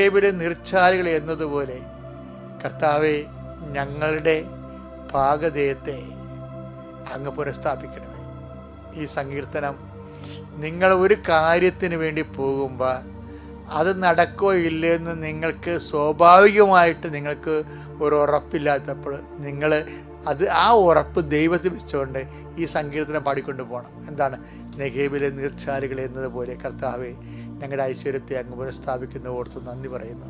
നെഗേബിലെ നീർച്ചാലുകൾ എന്നതുപോലെ കർത്താവെ, ഞങ്ങളുടെ പാകതയത്തെ അങ്ങ് പുനഃസ്ഥാപിക്കണമേ. ഈ സങ്കീർത്തനം, നിങ്ങൾ ഒരു കാര്യത്തിന് വേണ്ടി പോകുമ്പോൾ അത് നടക്കോ ഇല്ലയെന്ന് നിങ്ങൾക്ക് സ്വാഭാവികമായിട്ട് നിങ്ങൾക്ക് ഒരു ഉറപ്പില്ലാത്തപ്പോൾ നിങ്ങൾ ആ ഉറപ്പ് ദൈവത്തിൽ വെച്ചുകൊണ്ട് ഈ സങ്കീർത്തനം പാടിക്കൊണ്ട് പോകണം. എന്താണ്? നെഗേബിലെ നീർച്ചാലുകൾ എന്നതുപോലെ കർത്താവെ, ഞങ്ങളുടെ ഐശ്വര്യത്തെ അങ്ങ് പുനഃസ്ഥാപിക്കുന്ന ഓർത്ത് നന്ദി പറയുന്നു.